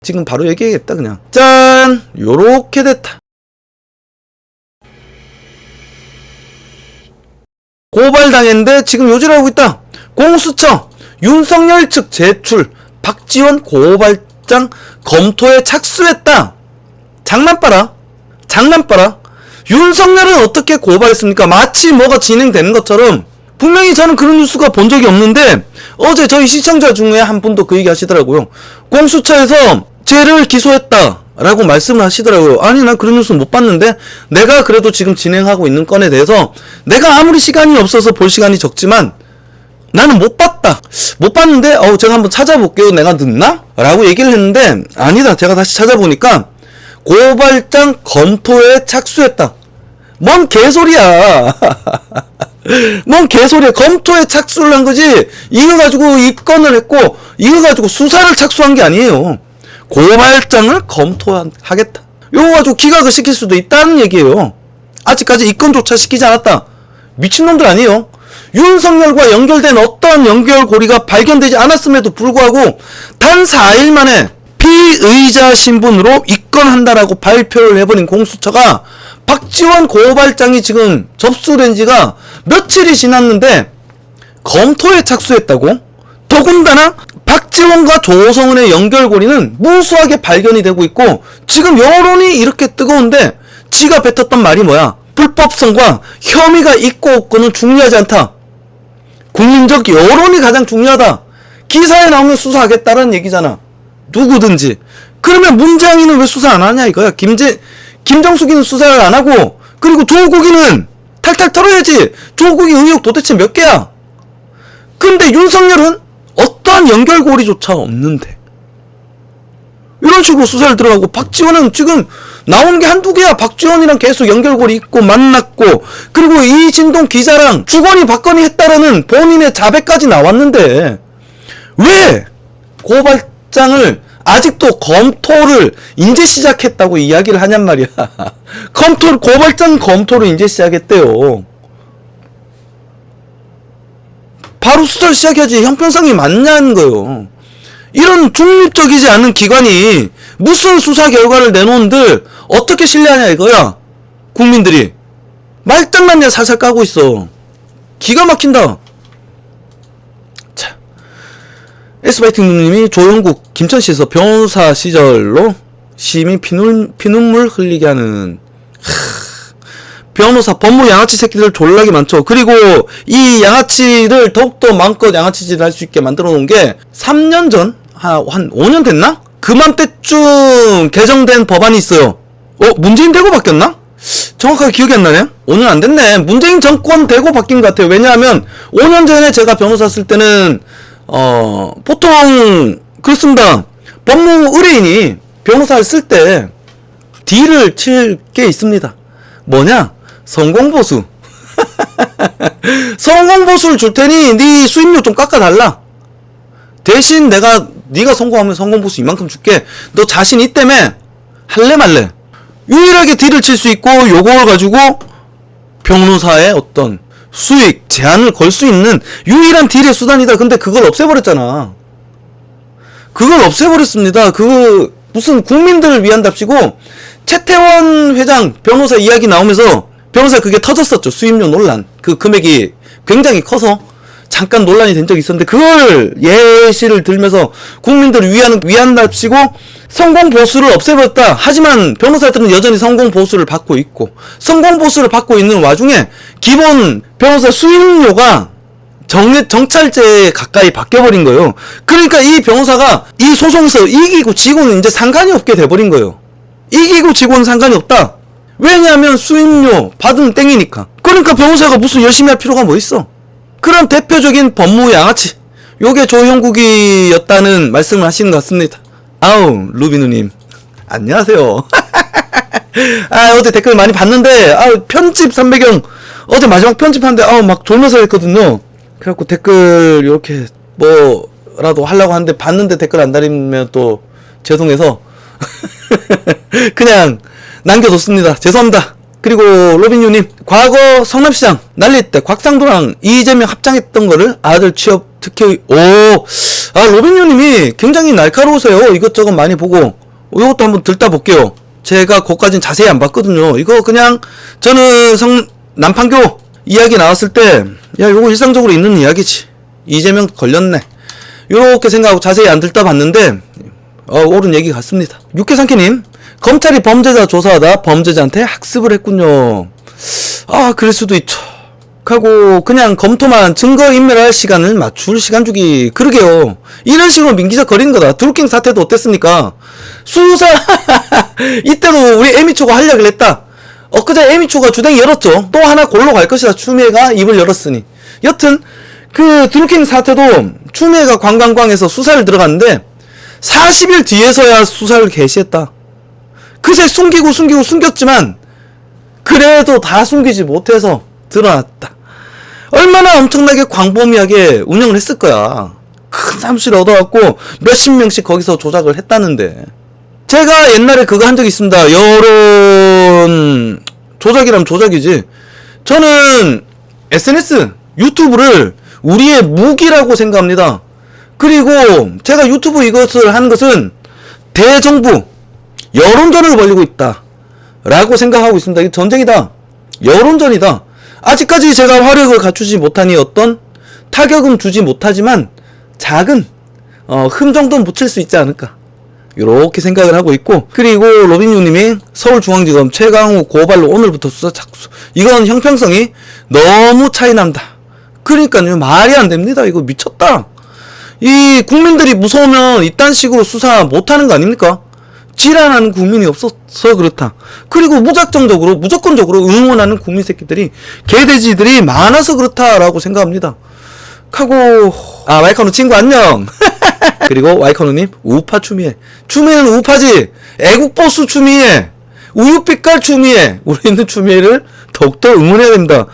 지금 바로 얘기해야겠다 그냥. 짠! 요렇게 됐다. 고발당했는데 지금 요지하고 있다. 공수처 윤석열 측 제출 박지원 고발장 검토에 착수했다. 장난봐라. 장난봐라. 윤석열은 어떻게 고발했습니까? 마치 뭐가 진행되는 것처럼. 분명히 저는 그런 뉴스가 본 적이 없는데 어제 저희 시청자 중에 한 분도 그 얘기 하시더라고요. 공수처에서 쟤를 기소했다 라고 말씀을 하시더라고요. 아니 난 그런 뉴스 못 봤는데 내가 그래도 지금 진행하고 있는 건에 대해서 내가 아무리 시간이 없어서 볼 시간이 적지만 나는 못 봤다. 못 봤는데 제가 한번 찾아볼게요. 내가 늦나? 라고 얘기를 했는데 아니다. 제가 다시 찾아보니까 고발장 검토에 착수했다. 뭔 개소리야. 뭔 개소리야. 검토에 착수를 한 거지 이거 가지고 입건을 했고 이거 가지고 수사를 착수한 게 아니에요. 고발장을 검토하겠다. 요거 가지고 기각을 시킬 수도 있다는 얘기예요. 아직까지 입건조차 시키지 않았다. 미친놈들 아니에요. 윤석열과 연결된 어떠한 연결고리가 발견되지 않았음에도 불구하고 단 4일 만에 피의자 신분으로 입건한다라고 발표를 해버린 공수처가 박지원 고발장이 지금 접수된 지가 며칠이 지났는데 검토에 착수했다고? 더군다나 박지원과 조성은의 연결고리는 무수하게 발견이 되고 있고 지금 여론이 이렇게 뜨거운데 지가 뱉었던 말이 뭐야? 불법성과 혐의가 있고 없고는 중요하지 않다. 국민적 여론이 가장 중요하다. 기사에 나오면 수사하겠다라는 얘기잖아. 누구든지. 그러면 문재인은 왜 수사 안 하냐 이거야. 김정숙이는 수사를 안 하고 그리고 조국이는 탈탈 털어야지. 조국이 의혹 도대체 몇 개야? 근데 윤석열은 어떠한 연결고리조차 없는데 이런 식으로 수사를 들어가고 박지원은 지금 나온 게 한두 개야. 박지원이랑 계속 연결고리 있고 만났고 그리고 이진동 기자랑 주거니 받거니 했다라는 본인의 자백까지 나왔는데 왜 고발장을 아직도 검토를 이제 시작했다고 이야기를 하냔 말이야. 고발장 검토를 이제 시작했대요. 바로 수사를 시작해야지 형평성이 맞냐는 거예요. 이런 중립적이지 않은 기관이 무슨 수사 결과를 내놓은들 어떻게 신뢰하냐 이거야. 국민들이 말장난이야. 살살 까고 있어. 기가 막힌다. 자, S바이팅 누님이 조영국 김천시에서 변호사 시절로 시민 피눈물 흘리게 하는 변호사 법무 양아치 새끼들 졸라게 많죠. 그리고 이 양아치를 더욱더 마음껏 양아치질 할 수 있게 만들어 놓은 게 3년 전? 한 5년 됐나? 그맘때쯤 개정된 법안이 있어요. 문재인 되고 바뀌었나? 정확하게 기억이 안 나네. 5년 안 됐네. 문재인 정권 되고 바뀐 것 같아요. 왜냐하면 5년 전에 제가 변호사 쓸 때는 보통 그렇습니다. 법무 의뢰인이 변호사를 쓸 때 딜을 칠 게 있습니다. 뭐냐? 성공보수. 성공보수를 줄 테니 네 수임료 좀 깎아달라. 대신 네가 성공하면 성공보수 이만큼 줄게. 너 자신 있다며 할래 말래. 유일하게 딜을 칠 수 있고 요걸 가지고 변호사의 어떤 수익 제한을 걸 수 있는 유일한 딜의 수단이다. 근데 그걸 없애버렸잖아. 그걸 없애버렸습니다. 무슨 국민들을 위한답시고 최태원 회장 변호사 이야기 나오면서 변호사 그게 터졌었죠. 수임료 논란. 그 금액이 굉장히 커서 잠깐 논란이 된 적이 있었는데 그걸 예시를 들면서 국민들을 위한답시고 성공보수를 없애버렸다. 하지만 변호사들은 여전히 성공보수를 받고 있고 성공보수를 받고 있는 와중에 기본 변호사 수임료가 정찰제에 가까이 바뀌어버린 거예요. 그러니까 이 변호사가 이 소송에서 이기고 지고는 이제 상관이 없게 돼버린 거예요. 이기고 지고는 상관이 없다. 왜냐하면 수임료 받으면 땡이니까. 그러니까 변호사가 무슨 열심히 할 필요가 뭐 있어. 그런 대표적인 법무 양아치 요게 조형국이었다는 말씀을 하시는 것 같습니다. 아우 루비누님 안녕하세요. 어제 댓글 많이 봤는데 편집 300형 어제 마지막 편집하는데 막 졸면서 했거든요. 그래갖고 댓글 이렇게 뭐라도 하려고 하는데 봤는데 댓글 안 달리면 또 죄송해서 그냥 남겨뒀습니다. 죄송합니다. 그리고 로빈유님, 과거 성남시장 날릴 때 곽상도랑 이재명 합장했던 거를 아들 취업 특혜, 로빈유님이 굉장히 날카로우세요. 이것저것 많이 보고, 이것도 한번 들다 볼게요. 제가 그것까진 자세히 안 봤거든요. 이거 그냥, 저는 남판교 이야기 나왔을 때, 야, 요거 일상적으로 있는 이야기지. 이재명 걸렸네. 요렇게 생각하고 자세히 안 들다 봤는데, 옳은 얘기 같습니다. 육회상키님, 검찰이 범죄자 조사하다 범죄자한테 학습을 했군요. 그럴 수도 있죠. 하고 그냥 검토만 증거인멸할 시간을 맞출 시간 주기. 그러게요. 이런 식으로 민기적 거리는 거다. 드루킹 사태도 어땠습니까? 수사 이때도 우리 에미초가 활약을 했다. 엊그제 에미초가 주댕이 열었죠. 또 하나 골로 갈 것이다. 추미애가 입을 열었으니. 여튼 그 드루킹 사태도 추미애가 관광광에서 수사를 들어갔는데 40일 뒤에서야 수사를 개시했다. 그새 숨겼지만 그래도 다 숨기지 못해서 드러났다. 얼마나 엄청나게 광범위하게 운영을 했을 거야. 큰 사무실 얻어갖고 몇십 명씩 거기서 조작을 했다는데. 제가 옛날에 그거 한 적이 있습니다. 여론 조작이라면 조작이지. 저는 SNS, 유튜브를 우리의 무기라고 생각합니다. 그리고 제가 유튜브 이것을 하는 것은 대정부 여론전을 벌이고 있다 라고 생각하고 있습니다. 이게 전쟁이다. 여론전이다. 아직까지 제가 화력을 갖추지 못하니 어떤 타격은 주지 못하지만 작은 흠 정도는 붙일 수 있지 않을까, 요렇게 생각을 하고 있고, 그리고 로빈유님이 서울중앙지검 최강욱 고발로 오늘부터 수사 착수. 이건 형평성이 너무 차이 난다. 그러니까요, 말이 안 됩니다. 이거 미쳤다. 이 국민들이 무서우면 이딴 식으로 수사 못하는 거 아닙니까? 질환하는 국민이 없어서 그렇다. 그리고 무조건적으로 응원하는 국민 새끼들이, 개돼지들이 많아서 그렇다라고 생각합니다. 하고, 와이커누 친구 안녕. 그리고 와이커누님, 우파 추미애. 추미애는 우파지. 애국보수 추미애. 우유빛깔 추미애. 우리는 추미애를 더욱더 응원해야 됩니다.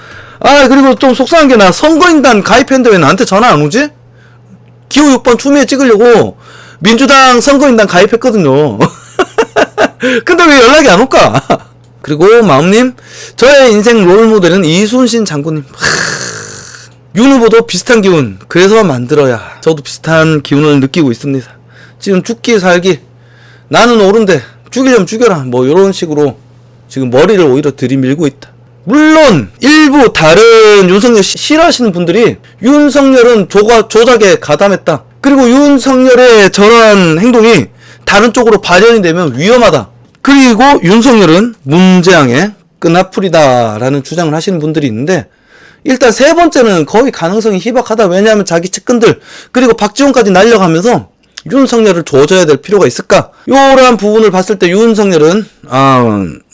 그리고 좀 속상한 게, 나 선거인단 가입했는데 왜 나한테 전화 안 오지? 기호 6번 추미애 찍으려고 민주당 선거인단 가입했거든요. 근데 왜 연락이 안 올까? 그리고 마음님, 저의 인생 롤모델은 이순신 장군님. 윤 후보도 비슷한 기운, 그래서 만들어야 저도 비슷한 기운을 느끼고 있습니다. 지금 죽기 살기, 나는 옳은데 죽이려면 죽여라, 뭐 요런 식으로 지금 머리를 오히려 들이밀고 있다. 물론 일부 다른 윤석열 싫어하시는 분들이 윤석열은 조작에 가담했다, 그리고 윤석열의 저러한 행동이 다른 쪽으로 발현이 되면 위험하다, 그리고 윤석열은 문재앙의 끈앞풀이다 라는 주장을 하시는 분들이 있는데, 일단 세 번째는 거의 가능성이 희박하다. 왜냐하면 자기 측근들 그리고 박지원까지 날려가면서 윤석열을 조져야 될 필요가 있을까? 요러한 부분을 봤을 때 윤석열은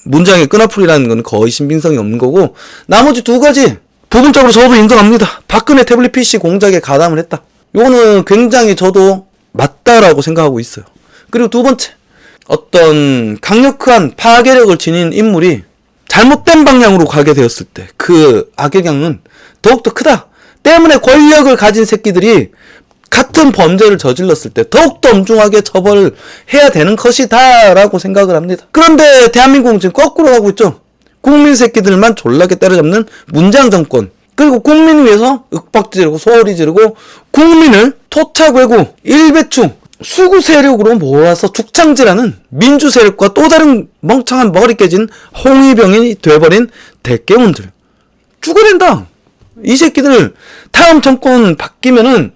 문재앙의 끈앞풀이라는 건 거의 신빙성이 없는 거고, 나머지 두 가지 부분적으로 저도 인정합니다. 박근혜 태블릿 PC 공작에 가담을 했다. 요거는 굉장히 저도 맞다라고 생각하고 있어요. 그리고 두 번째, 어떤 강력한 파괴력을 지닌 인물이 잘못된 방향으로 가게 되었을 때 그 악영향은 더욱더 크다. 때문에 권력을 가진 새끼들이 같은 범죄를 저질렀을 때 더욱더 엄중하게 처벌을 해야 되는 것이다 라고 생각을 합니다. 그런데 대한민국은 지금 거꾸로 가고 있죠. 국민 새끼들만 졸라게 때려잡는 문재앙 정권, 그리고 국민 위해서 윽박 지르고 소리 지르고 국민을 토착외고 일배충 수구 세력으로 모아서 죽창질하는 민주 세력과 또 다른 멍청한 머리 깨진 홍위병이 돼버린 대깨문들 죽어낸다. 이 새끼들 다음 정권 바뀌면은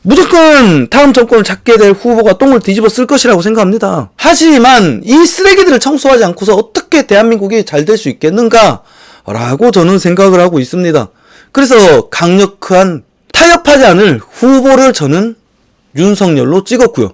무조건 다음 정권을 잡게 될 후보가 똥을 뒤집어 쓸 것이라고 생각합니다. 하지만 이 쓰레기들을 청소하지 않고서 어떻게 대한민국이 잘 될 수 있겠는가 라고 저는 생각을 하고 있습니다. 그래서 강력한 타협하지 않을 후보를 저는 윤석열로 찍었고요.